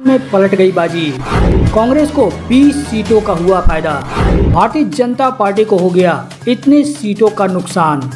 में पलट गई बाजी। कांग्रेस को 20 सीटों का हुआ फायदा, भारतीय जनता पार्टी को हो गया इतनी सीटों का नुकसान।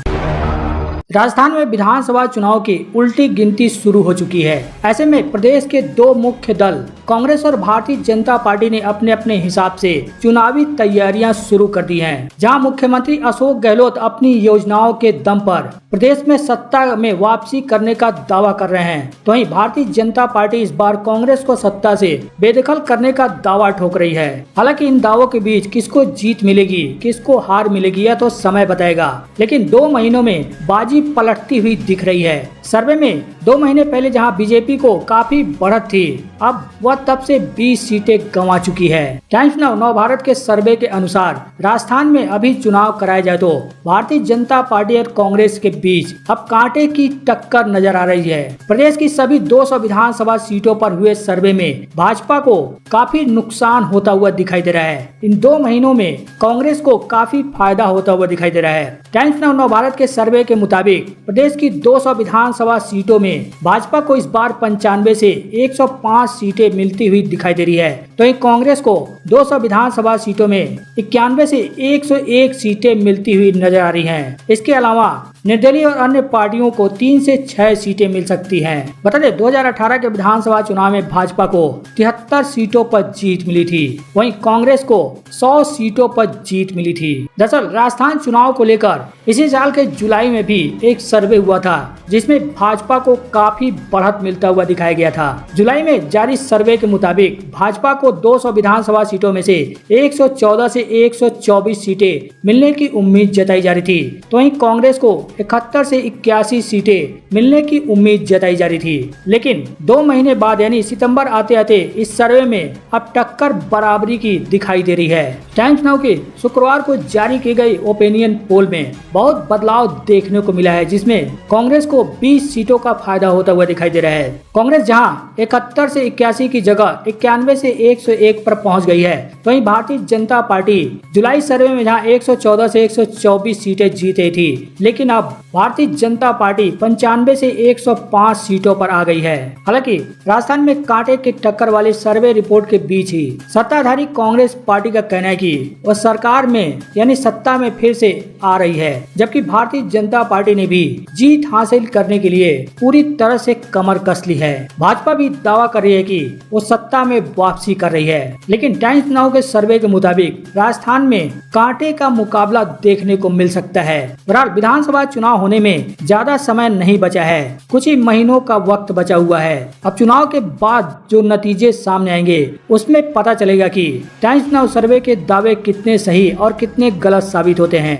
राजस्थान में विधानसभा चुनाव की उल्टी गिनती शुरू हो चुकी है। ऐसे में प्रदेश के दो मुख्य दल कांग्रेस और भारतीय जनता पार्टी ने अपने अपने हिसाब से चुनावी तैयारियां शुरू कर दी हैं। जहां मुख्यमंत्री अशोक गहलोत अपनी योजनाओं के दम पर प्रदेश में सत्ता में वापसी करने का दावा कर रहे हैं, तो वहीं भारतीय जनता पार्टी इस बार कांग्रेस को सत्ता से बेदखल करने का दावा ठोक रही है। हालांकि इन दावों के बीच किसको जीत मिलेगी, किसको हार मिलेगी, यह तो समय बताएगा। लेकिन 2 महीनों में बाजी पलटती हुई दिख रही है। सर्वे में 2 महीने पहले जहां बीजेपी को काफी बढ़त थी, अब वह तब से 20 सीटें गंवा चुकी है। टाइम्स नाउ नव भारत के सर्वे के अनुसार राजस्थान में अभी चुनाव कराए जाए तो भारतीय जनता पार्टी और कांग्रेस के बीच अब कांटे की टक्कर नजर आ रही है। प्रदेश की सभी 200 विधानसभा सीटों पर हुए सर्वे में भाजपा को काफी नुकसान होता हुआ दिखाई दे रहा है। इन 2 महीनों में कांग्रेस को काफी फायदा होता हुआ दिखाई दे रहा है। टाइम्स नाउ नव भारत के सर्वे के मुताबिक प्रदेश की 200 विधानसभा सीटों में भाजपा को इस बार 95 से 105 सीटें मिलती हुई दिखाई दे रही है, तो वहीं कांग्रेस को 200 विधानसभा सीटों में 91 से 101 सीटें मिलती हुई नजर आ रही हैं। इसके अलावा निर्दलीय और अन्य पार्टियों को 3 से 6 सीटें मिल सकती हैं। बता दें 2018 के विधानसभा चुनाव में भाजपा को 73 सीटों पर जीत मिली थी, वहीं कांग्रेस को 100 सीटों पर जीत मिली थी। दरअसल राजस्थान चुनाव को लेकर इसी साल के जुलाई में भी एक सर्वे हुआ था, जिसमें भाजपा को काफी बढ़त मिलता हुआ दिखाया गया था। जुलाई में जारी सर्वे के मुताबिक भाजपा को 200 विधानसभा सीटों में से 114 से 124 सीटें मिलने की उम्मीद जताई जा रही थी, तो वहीं कांग्रेस को 71 से 81 सीटें मिलने की उम्मीद जताई जा रही थी। लेकिन 2 महीने बाद यानी सितंबर आते आते इस सर्वे में अब टक्कर बराबरी की दिखाई दे रही है। टाइम्स नाउ के शुक्रवार को जारी की गई ओपिनियन पोल में बहुत बदलाव देखने को मिला है, जिसमें कांग्रेस को 20 सीटों का फायदा होता हुआ दिखाई दे रहा है। कांग्रेस जहां 71 से 81 की जगह 91 से 101 पर पहुंच गई है, वहीं भारतीय जनता पार्टी जुलाई सर्वे में जहां 114 से 124 सीटें जीती थी, लेकिन अब भारतीय जनता पार्टी 95 से 105 सीटों पर आ गई है। हालांकि राजस्थान में कांटे की टक्कर वाली सर्वे रिपोर्ट के बीच ही सत्ताधारी कांग्रेस पार्टी का कहना है कि वह सरकार में यानी सत्ता में फिर से आ रही है, जबकि भारतीय जनता पार्टी ने भी जीत हासिल करने के लिए पूरी तरह से कमर कस ली है। भाजपा भी दावा कर रही है कि वो सत्ता में वापसी कर रही है, लेकिन टाइम्स नाउ के सर्वे के मुताबिक राजस्थान में कांटे का मुकाबला देखने को मिल सकता है। बहरहाल विधानसभा चुनाव होने में ज्यादा समय नहीं बचा है, कुछ ही महीनों का वक्त बचा हुआ है। अब चुनाव के बाद जो नतीजे सामने आएंगे उसमें पता चलेगा कि टाइम्स नाउ सर्वे के दावे कितने सही और कितने गलत साबित होते हैं।